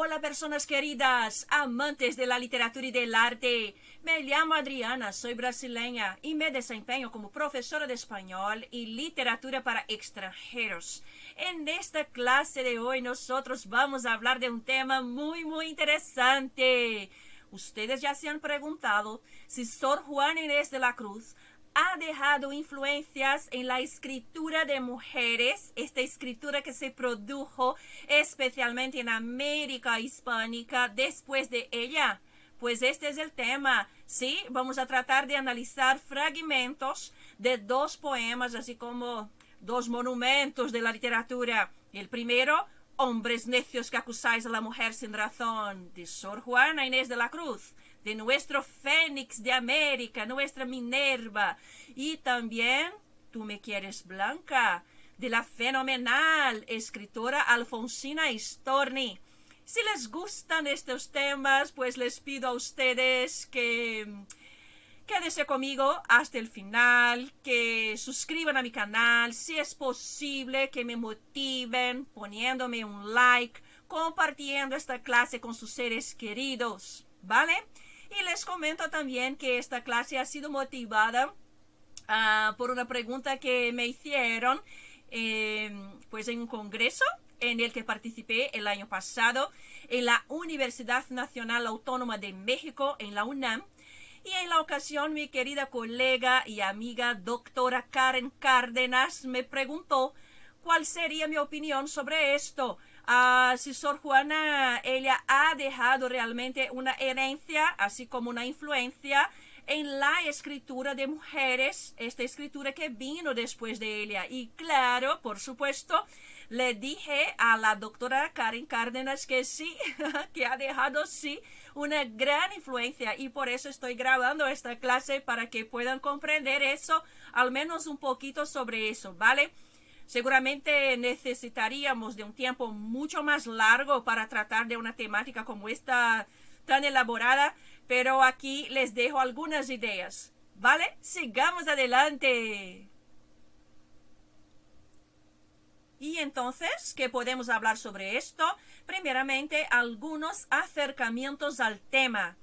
Hola personas queridas, amantes de la literatura y del arte. Me llamo Adriana, soy brasileña y me desempeño como profesora de español y literatura para extranjeros. En esta clase de hoy nosotros vamos a hablar de un tema muy interesante. Ustedes ya se han preguntado si Sor Juana Inés de la Cruz ha dejado influencias en la escritura de mujeres, esta escritura que se produjo especialmente en América hispánica después de ella. Pues este es el tema, ¿sí? Vamos a tratar de analizar fragmentos de dos poemas, así como dos monumentos de la literatura. El primero, Hombres necios que acusáis a la mujer sin razón, de Sor Juana Inés de la Cruz, de nuestro Fénix de América, nuestra Minerva. Y también Tú me quieres blanca, de la fenomenal escritora Alfonsina Storni. Si les gustan estos temas, pues les pido a ustedes que quédense conmigo hasta el final, que suscriban a mi canal, si es posible, que me motiven poniéndome un like, compartiendo esta clase con sus seres queridos, ¿vale? Y les comento también que esta clase ha sido motivada por una pregunta que me hicieron pues en un congreso en el que participé el año pasado en la Universidad Nacional Autónoma de México, en la UNAM. Y en la ocasión mi querida colega y amiga doctora Karen Cárdenas me preguntó cuál sería mi opinión sobre esto. Si Sor Juana, ella ha dejado realmente una herencia, así como una influencia en la escritura de mujeres, esta escritura que vino después de ella. Y claro, por supuesto, le dije a la doctora Karen Cárdenas que sí, que ha dejado sí una gran influencia, y por eso estoy grabando esta clase para que puedan comprender eso, al menos un poquito sobre eso, ¿vale? Seguramente necesitaríamos de un tiempo mucho más largo para tratar de una temática como esta tan elaborada, pero aquí les dejo algunas ideas, ¿vale? Sigamos adelante. Y entonces, ¿qué podemos hablar sobre esto? Primeramente, algunos acercamientos al tema.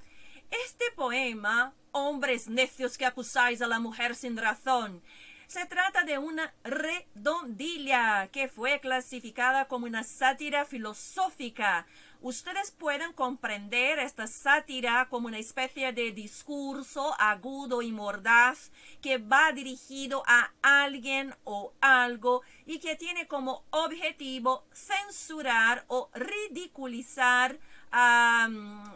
Este poema, Hombres necios que acusáis a la mujer sin razón, se trata de una redondilla que fue clasificada como una sátira filosófica. Ustedes pueden comprender esta sátira como una especie de discurso agudo y mordaz que va dirigido a alguien o algo y que tiene como objetivo censurar o ridiculizar a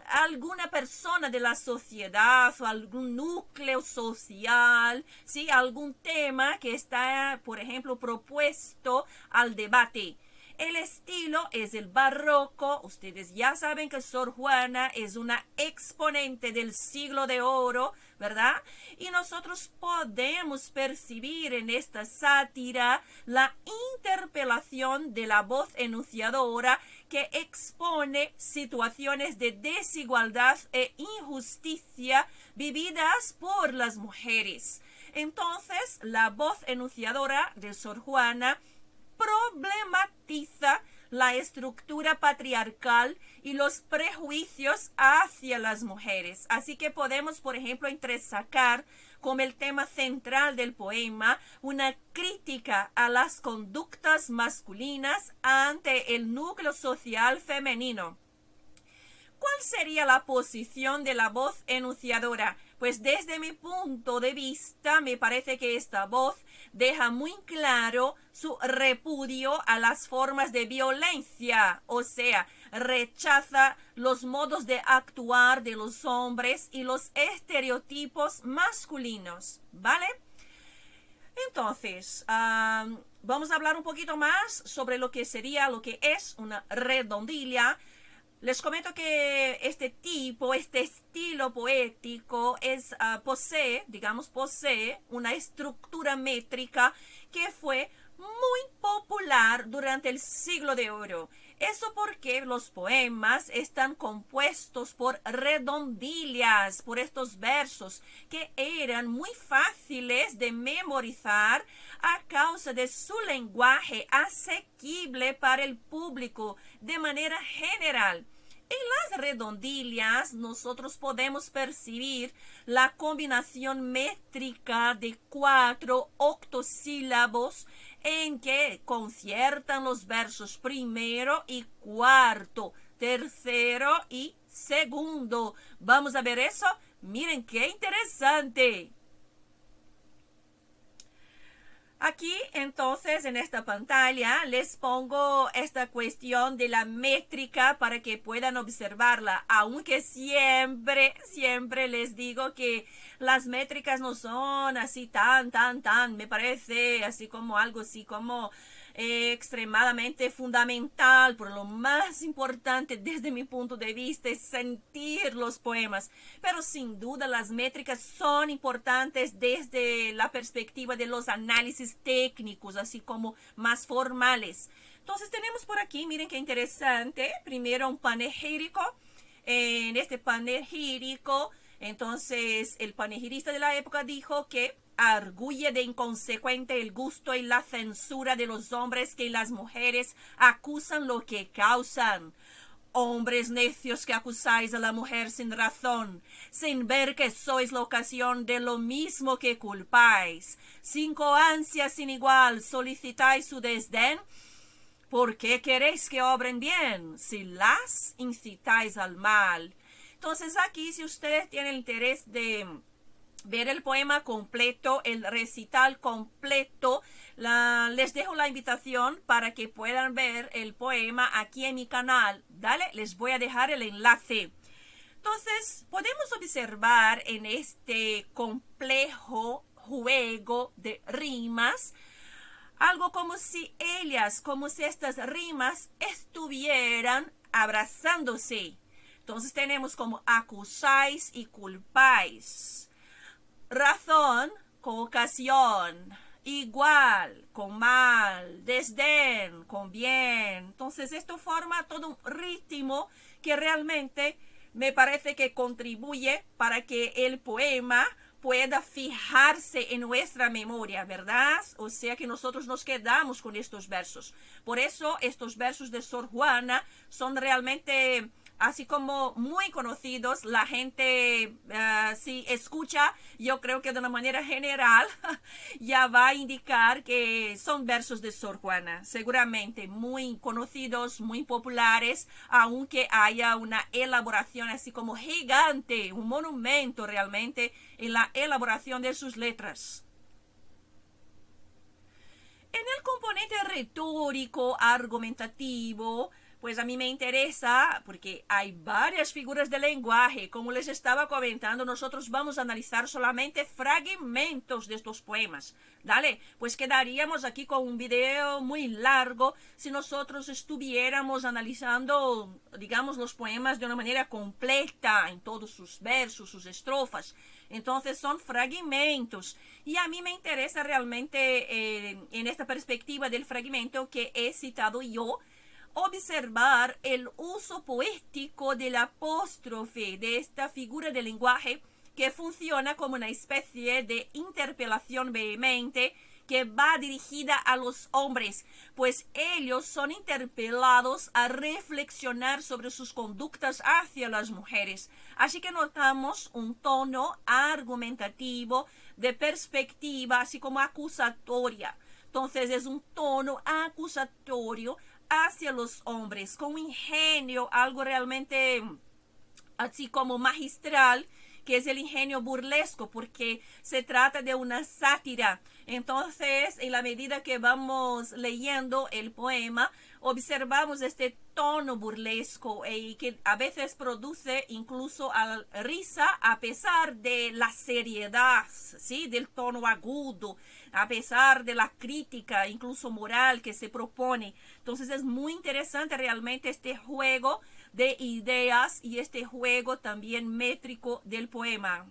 alguna persona de la sociedad o algún núcleo social, ¿sí? Algún tema que está, por ejemplo, propuesto al debate. El estilo es el barroco. Ustedes ya saben que Sor Juana es una exponente del siglo de oro, ¿verdad? Y nosotros podemos percibir en esta sátira la interpelación de la voz enunciadora que expone situaciones de desigualdad e injusticia vividas por las mujeres. Entonces, la voz enunciadora de Sor Juana problematiza la estructura patriarcal y los prejuicios hacia las mujeres. Así que podemos, por ejemplo, entresacar como el tema central del poema una crítica a las conductas masculinas ante el núcleo social femenino. ¿Cuál sería la posición de la voz enunciadora? Pues desde mi punto de vista me parece que esta voz deja muy claro su repudio a las formas de violencia, o sea, rechaza los modos de actuar de los hombres y los estereotipos masculinos, ¿vale? Entonces, vamos a hablar un poquito más sobre lo que es una redondilla. Les comento que este estilo poético posee una estructura métrica que fue muy popular durante el siglo de oro. Eso porque los poemas están compuestos por redondillas, por estos versos que eran muy fáciles de memorizar a causa de su lenguaje asequible para el público de manera general. redondillas nosotros podemos percibir la combinación métrica de 4 octosílabos en que conciertan los versos primero y cuarto, tercero y segundo. ¿Vamos a ver eso? Miren qué interesante. Aquí, entonces, en esta pantalla, les pongo esta cuestión de la métrica para que puedan observarla, aunque siempre les digo que las métricas no son así tan, me parece así como algo así como extremadamente fundamental, pero lo más importante desde mi punto de vista es sentir los poemas. Pero sin duda las métricas son importantes desde la perspectiva de los análisis técnicos, así como más formales. Entonces tenemos por aquí, miren qué interesante, primero un panegírico. En este panegírico, entonces el panegirista de la época dijo que arguye de inconsecuente el gusto y la censura de los hombres que las mujeres acusan lo que causan. Hombres necios que acusáis a la mujer sin razón, sin ver que sois la ocasión de lo mismo que culpáis. Sin ansia sin igual solicitáis su desdén. ¿Por qué queréis que obren bien si las incitáis al mal? Entonces aquí, si ustedes tienen interés de ver el poema completo, el recital completo, les dejo la invitación para que puedan ver el poema aquí en mi canal. Dale, les voy a dejar el enlace. Entonces, podemos observar en este complejo juego de rimas algo como si ellas, como si estas rimas estuvieran abrazándose. Entonces tenemos como acusáis y culpáis. Razón con ocasión, igual con mal, desdén con bien. Entonces esto forma todo un ritmo que realmente me parece que contribuye para que el poema pueda fijarse en nuestra memoria, ¿verdad? O sea que nosotros nos quedamos con estos versos. Por eso estos versos de Sor Juana son realmente así como muy conocidos. La gente si escucha, yo creo que de una manera general ya va a indicar que son versos de Sor Juana, seguramente muy conocidos, muy populares, aunque haya una elaboración así como gigante, un monumento realmente en la elaboración de sus letras. En el componente retórico, argumentativo, pues a mí me interesa porque hay varias figuras de lenguaje. Como les estaba comentando, nosotros vamos a analizar solamente fragmentos de estos poemas. Dale, pues quedaríamos aquí con un video muy largo si nosotros estuviéramos analizando, digamos, los poemas de una manera completa en todos sus versos, sus estrofas. Entonces son fragmentos y a mí me interesa realmente en esta perspectiva del fragmento que he citado yo, observar el uso poético del apóstrofe, de esta figura de lenguaje que funciona como una especie de interpelación vehemente que va dirigida a los hombres, pues ellos son interpelados a reflexionar sobre sus conductas hacia las mujeres. Así que notamos un tono argumentativo, de perspectiva, así como acusatoria. Entonces es un tono acusatorio hacia los hombres, con ingenio, algo realmente así como magistral, que es el ingenio burlesco, porque se trata de una sátira. Entonces, en la medida que vamos leyendo el poema, observamos este tono burlesco y que a veces produce incluso risa a pesar de la seriedad, ¿sí? Del tono agudo, a pesar de la crítica incluso moral que se propone. Entonces es muy interesante realmente este juego de ideas y este juego también métrico del poema.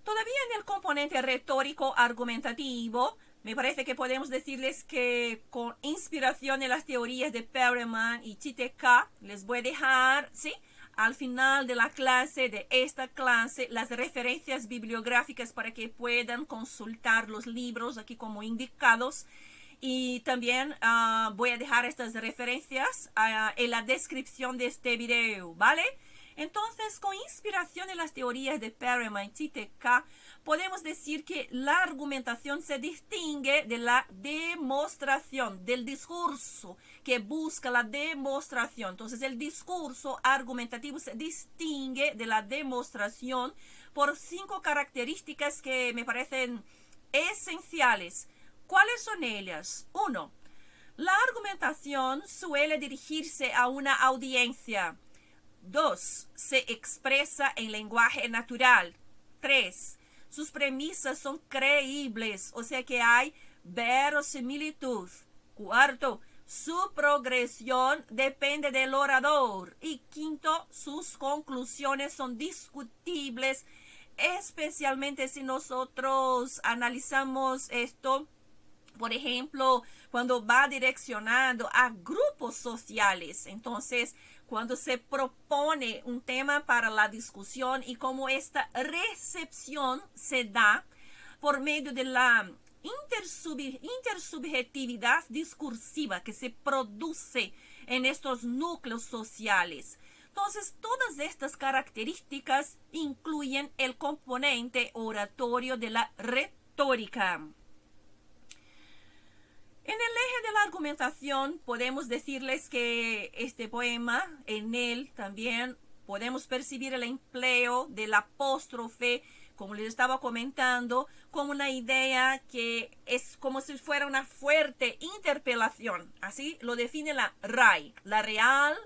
Todavía en el componente retórico argumentativo, me parece que podemos decirles que con inspiración en las teorías de Perelman y Chitekha, les voy a dejar, ¿sí?, al final de la clase, de esta clase, las referencias bibliográficas para que puedan consultar los libros aquí como indicados. Y también voy a dejar estas referencias en la descripción de este video, ¿vale? Entonces, con inspiración en las teorías de Perelman y TTK, podemos decir que la argumentación se distingue de la demostración, del discurso que busca la demostración. Entonces, el discurso argumentativo se distingue de la demostración por 5 características que me parecen esenciales. ¿Cuáles son ellas? 1. La argumentación suele dirigirse a una audiencia. 2. Se expresa en lenguaje natural. 3. Sus premisas son creíbles, o sea que hay verosimilitud. 4. Su progresión depende del orador. Y 5. Sus conclusiones son discutibles, especialmente si nosotros analizamos esto, por ejemplo, cuando va direccionado a grupos sociales. Entonces, cuando se propone un tema para la discusión y cómo esta recepción se da por medio de la intersubjetividad discursiva que se produce en estos núcleos sociales. Entonces, todas estas características incluyen el componente oratorio de la retórica. En el eje de la argumentación podemos decirles que este poema, en él también podemos percibir el empleo del apóstrofe, como les estaba comentando, como una idea que es como si fuera una fuerte interpelación. Así lo define la RAI, la Real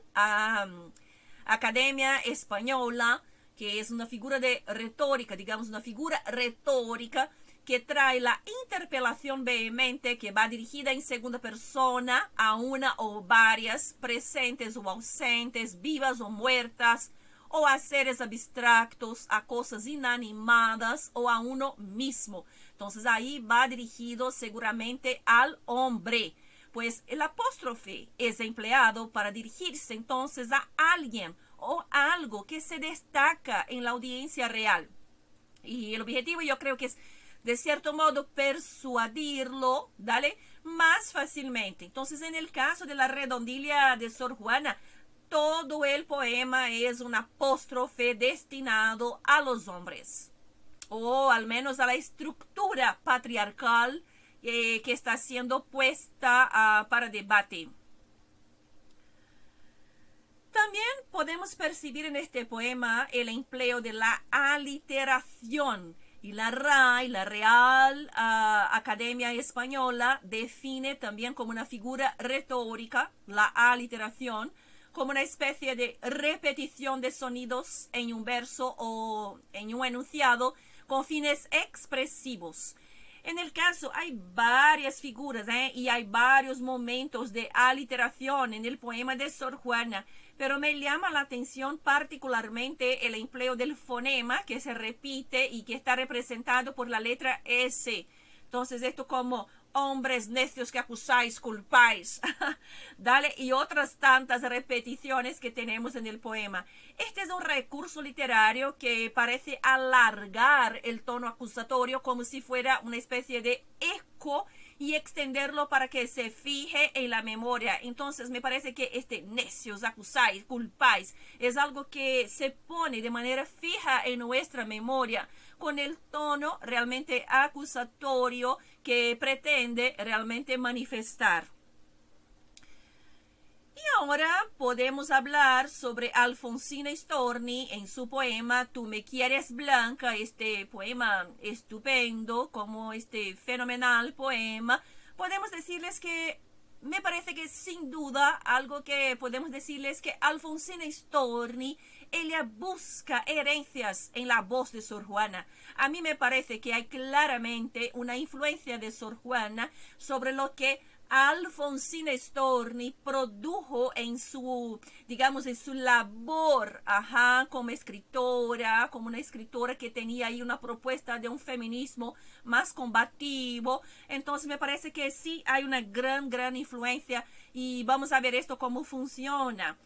Academia Española, que es una figura de retórica, digamos una figura retórica que trae la interpelación vehemente que va dirigida en segunda persona a una o varias, presentes o ausentes, vivas o muertas, o a seres abstractos, a cosas inanimadas o a uno mismo. Entonces ahí va dirigido seguramente al hombre, pues el apóstrofe es empleado para dirigirse entonces a alguien o a algo que se destaca en la audiencia real. Y el objetivo yo creo que es de cierto modo persuadirlo, ¿vale? Más fácilmente. Entonces, en el caso de la redondilla de Sor Juana, todo el poema es un apóstrofe destinado a los hombres, o al menos a la estructura patriarcal que está siendo puesta para debate. También podemos percibir en este poema el empleo de la aliteración. Y la RAI, la Real Academia Española, define también como una figura retórica la aliteración, como una especie de repetición de sonidos en un verso o en un enunciado con fines expresivos. En el caso hay varias figuras y hay varios momentos de aliteración en el poema de Sor Juana, pero me llama la atención particularmente el empleo del fonema que se repite y que está representado por la letra S. Entonces esto como hombres necios que acusáis, culpáis, dale, y otras tantas repeticiones que tenemos en el poema. Este es un recurso literario que parece alargar el tono acusatorio como si fuera una especie de eco y extenderlo para que se fije en la memoria. Entonces me parece que este necios, acusáis, culpáis es algo que se pone de manera fija en nuestra memoria con el tono realmente acusatorio que pretende realmente manifestar. Y ahora podemos hablar sobre Alfonsina Storni en su poema Tú me quieres blanca, este poema estupendo, como este fenomenal poema. Podemos decirles que me parece que sin duda algo que podemos decirles que Alfonsina Storni, ella busca herencias en la voz de Sor Juana. A mí me parece que hay claramente una influencia de Sor Juana sobre lo que Alfonsina Storni produjo en su, digamos, en su labor, como escritora, como una escritora que tenía ahí una propuesta de un feminismo más combativo. Entonces me parece que sí hay una gran influencia y vamos a ver esto cómo funciona.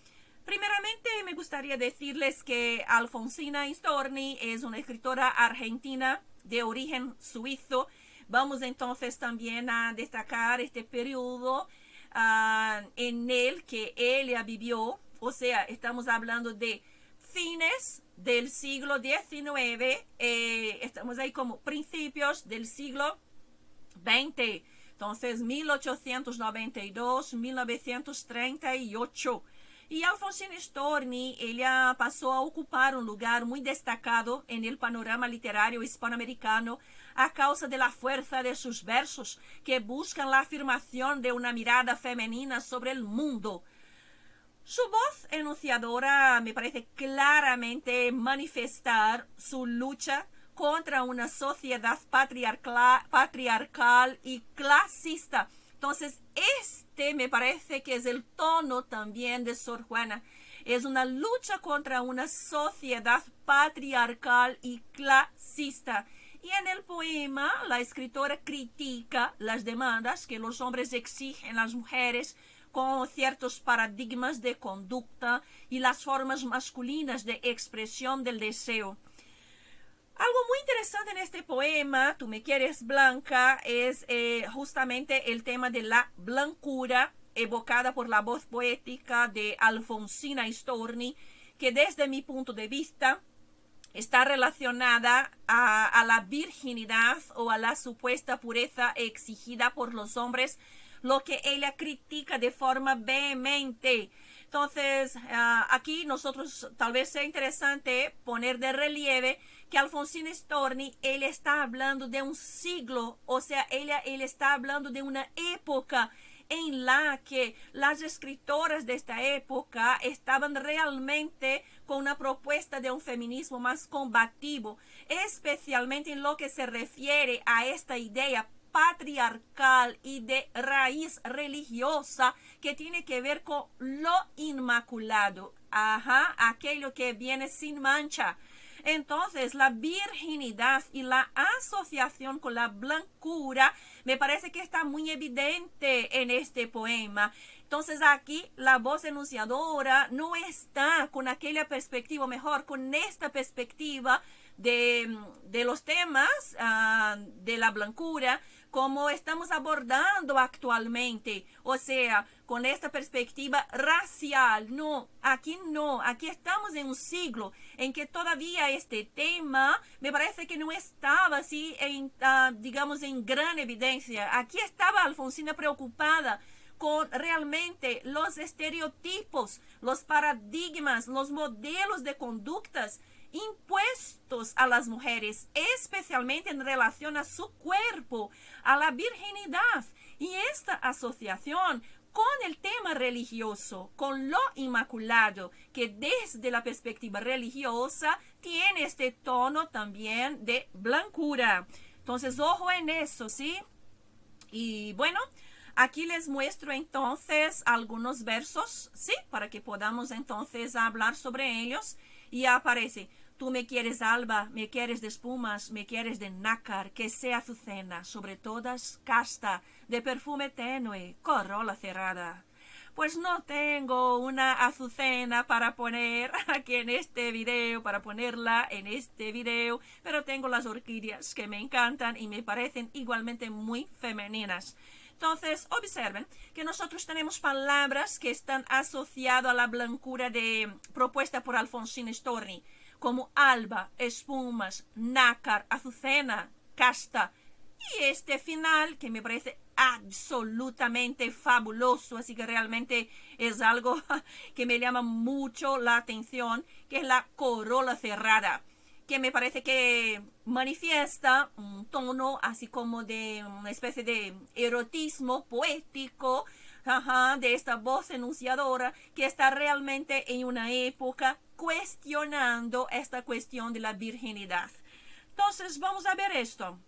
Primeramente me gustaría decirles que Alfonsina Storni es una escritora argentina de origen suizo, Vamos entonces también a destacar este periodo en el que ella vivió, o sea, estamos hablando de fines del siglo XIX, estamos ahí como principios del siglo XX, entonces 1892, 1938. Y Alfonsina Storni, ella pasó a ocupar un lugar muy destacado en el panorama literario hispanoamericano a causa de la fuerza de sus versos que buscan la afirmación de una mirada femenina sobre el mundo. Su voz enunciadora me parece claramente manifestar su lucha contra una sociedad patriarcal y clasista. Entonces, este me parece que es el tono también de Sor Juana. Es una lucha contra una sociedad patriarcal y clasista. Y en el poema, la escritora critica las demandas que los hombres exigen a las mujeres con ciertos paradigmas de conducta y las formas masculinas de expresión del deseo. Algo muy interesante en este poema, Tú me quieres blanca, es justamente el tema de la blancura evocada por la voz poética de Alfonsina Storni, que desde mi punto de vista está relacionada a la virginidad o a la supuesta pureza exigida por los hombres, lo que ella critica de forma vehemente. Entonces, aquí nosotros tal vez sea interesante poner de relieve que Alfonsina Storni, ella está hablando de un siglo, o sea, ella está hablando de una época en la que las escritoras de esta época estaban realmente con una propuesta de un feminismo más combativo, especialmente en lo que se refiere a esta idea patriarcal y de raíz religiosa que tiene que ver con lo inmaculado, aquello que viene sin mancha. Entonces, la virginidad y la asociación con la blancura me parece que está muy evidente en este poema. Entonces, aquí la voz enunciadora no está con aquella perspectiva, mejor con esta perspectiva de los temas de la blancura, como estamos abordando actualmente, o sea, con esta perspectiva racial. No, aquí estamos en un siglo en que todavía este tema me parece que no estaba así, digamos, en gran evidencia. Aquí estaba Alfonsina preocupada con realmente los estereotipos, los paradigmas, los modelos de conductas impuestos a las mujeres, especialmente en relación a su cuerpo, a la virginidad, y esta asociación con el tema religioso, con lo inmaculado, que desde la perspectiva religiosa tiene este tono también de blancura. Entonces, ojo en eso, ¿sí? Y bueno, aquí les muestro entonces algunos versos, ¿sí? Para que podamos entonces hablar sobre ellos. Y aparece: Tú me quieres alba, me quieres de espumas, me quieres de nácar, que sea azucena, sobre todas casta, de perfume tenue, corola cerrada. Pues no tengo una azucena para poner aquí en este video, para ponerla en este video, pero tengo las orquídeas que me encantan y me parecen igualmente muy femeninas. Entonces, observen que nosotros tenemos palabras que están asociadas a la blancura propuesta por Alfonsina Storni, como alba, espumas, nácar, azucena, casta. Y este final que me parece absolutamente fabuloso, así que realmente es algo que me llama mucho la atención, que es la corola cerrada, que me parece que manifiesta un tono así como de una especie de erotismo poético, de esta voz enunciadora que está realmente en una época cuestionando esta cuestión de la virginidad. Entonces, vamos a ver esto.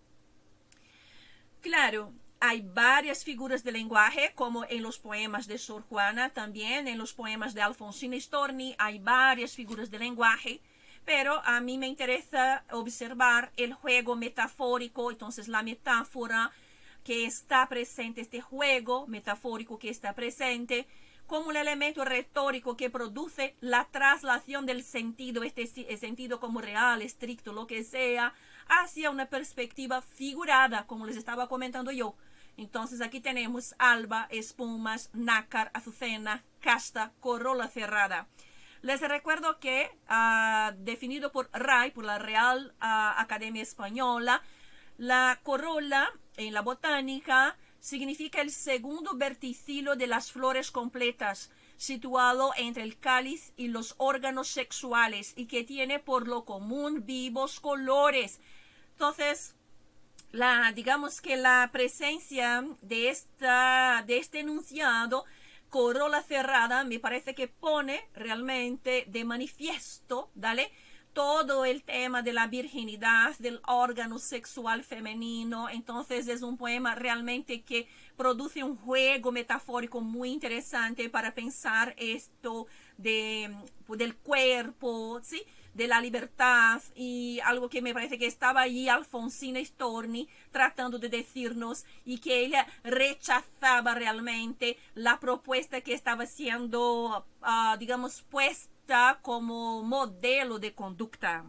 Claro, hay varias figuras de lenguaje, como en los poemas de Sor Juana, también en los poemas de Alfonsina Storni hay varias figuras de lenguaje, pero a mí me interesa observar el juego metafórico, entonces la metáfora que está presente, este juego metafórico que está presente como un elemento retórico que produce la traslación del sentido, el sentido como real, estricto, lo que sea, hacia una perspectiva figurada, como les estaba comentando yo. Entonces aquí tenemos alba, espumas, nácar, azucena, casta, corola cerrada. Les recuerdo que, definido por RAE, por la Real Academia Española, la corola en la botánica significa el segundo verticilo de las flores completas, situado entre el cáliz y los órganos sexuales y que tiene por lo común vivos colores. Entonces, digamos que la presencia de este enunciado, corola cerrada, me parece que pone realmente de manifiesto, ¿vale?, todo el tema de la virginidad, del órgano sexual femenino. Entonces es un poema realmente que produce un juego metafórico muy interesante para pensar esto del cuerpo, ¿sí?, de la libertad, y algo que me parece que estaba allí Alfonsina Storni tratando de decirnos, y que ella rechazaba realmente la propuesta que estaba siendo, digamos, puesta como modelo de conducta.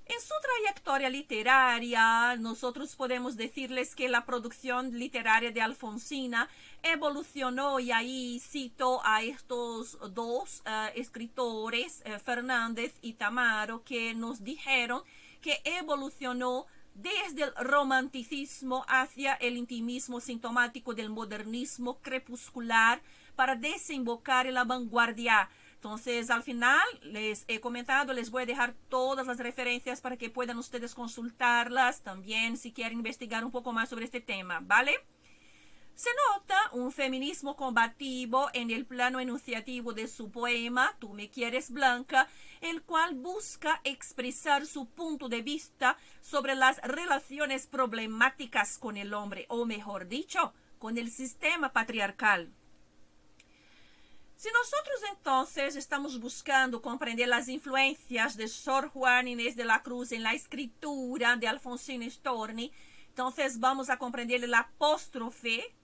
En su trayectoria literaria, nosotros podemos decirles que la producción literaria de Alfonsina evolucionó, y ahí cito a estos dos escritores, Fernández y Tamaro, que nos dijeron que evolucionó desde el romanticismo hacia el intimismo sintomático del modernismo crepuscular para desembocar en la vanguardia. Entonces, al final, les he comentado, les voy a dejar todas las referencias para que puedan ustedes consultarlas también si quieren investigar un poco más sobre este tema, ¿vale? Se nota un feminismo combativo en el plano enunciativo de su poema Tú me quieres blanca, el cual busca expresar su punto de vista sobre las relaciones problemáticas con el hombre, o mejor dicho, con el sistema patriarcal. Si nosotros entonces estamos buscando comprender las influencias de Sor Juana Inés de la Cruz en la escritura de Alfonsina Storni, entonces vamos a comprender el apóstrofe,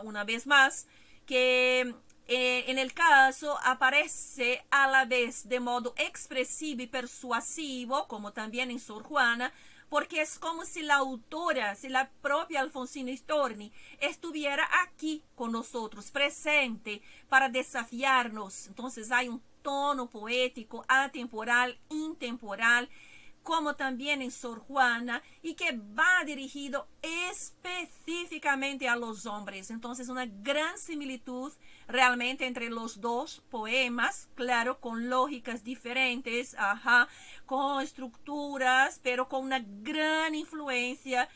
una vez más, que en el caso aparece a la vez de modo expresivo y persuasivo, como también en Sor Juana, porque es como si la autora, si la propia Alfonsina Storni estuviera aquí con nosotros, presente, para desafiarnos. Entonces hay un tono poético, atemporal, intemporal, como también en Sor Juana, y que va dirigido específicamente a los hombres. Entonces una gran similitud realmente entre los dos poemas, claro, con lógicas diferentes, con estructuras, pero con una gran influencia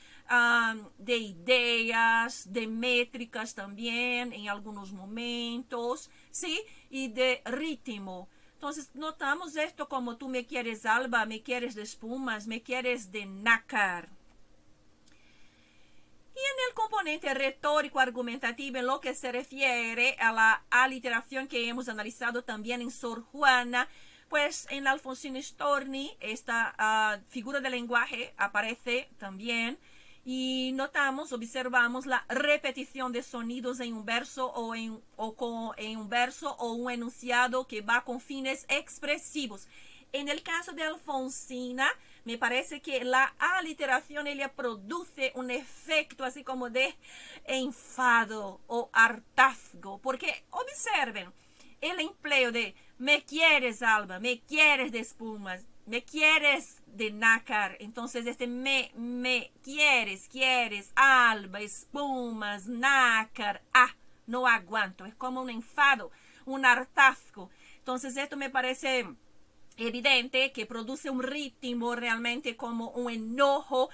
de ideas, de métricas también en algunos momentos, ¿sí?, y de ritmo. Entonces notamos esto como tú me quieres alba, me quieres de espumas, me quieres de nácar. Y en el componente retórico argumentativo, en lo que se refiere a la aliteración que hemos analizado también en Sor Juana, pues en Alfonsina Storni esta figura de lenguaje aparece también, y notamos, observamos la repetición de sonidos en un verso en un verso o un enunciado que va con fines expresivos. En el caso de Alfonsina, me parece que la aliteración ella produce un efecto así como de enfado o hartazgo, porque observen el empleo de me quieres alba, me quieres de espumas, me quieres de nácar. Entonces me quieres alba, espumas, nácar, no aguanto, es como un enfado, un hartazgo. Entonces esto me parece evidente que produce un ritmo realmente como un enojo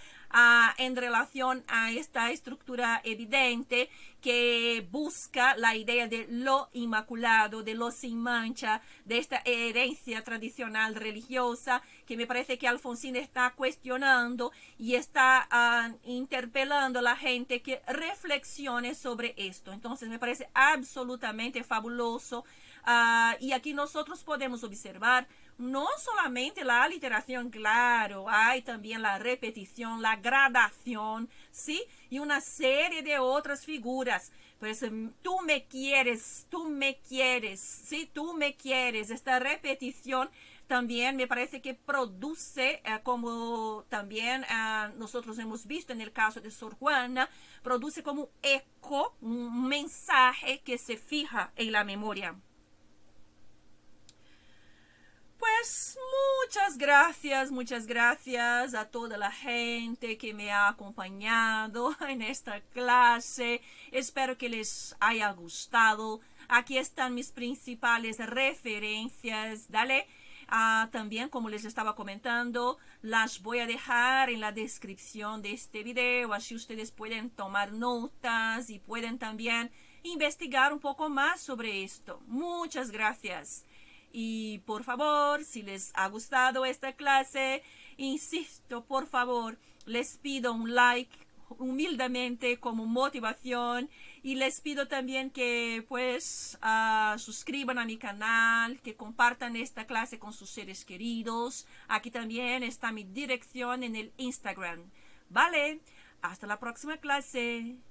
en relación a esta estructura evidente que busca la idea de lo inmaculado, de lo sin mancha, de esta herencia tradicional religiosa que me parece que Alfonsina está cuestionando y está interpelando a la gente que reflexione sobre esto. Entonces me parece absolutamente fabuloso, y aquí nosotros podemos observar no solamente la aliteración, claro, hay también la repetición, la gradación, ¿sí? Y una serie de otras figuras. Pues tú me quieres, ¿sí? Tú me quieres. Esta repetición también me parece que produce, como también nosotros hemos visto en el caso de Sor Juana, produce como un eco, un mensaje que se fija en la memoria. Pues muchas gracias a toda la gente que me ha acompañado en esta clase. Espero que les haya gustado. Aquí están mis principales referencias. Dale. También, como les estaba comentando, las voy a dejar en la descripción de este video, así ustedes pueden tomar notas y pueden también investigar un poco más sobre esto. Muchas gracias. Y por favor, si les ha gustado esta clase, insisto, por favor, les pido un like humildemente como motivación, y les pido también que pues suscriban a mi canal, que compartan esta clase con sus seres queridos. Aquí también está mi dirección en el Instagram. Vale, hasta la próxima clase.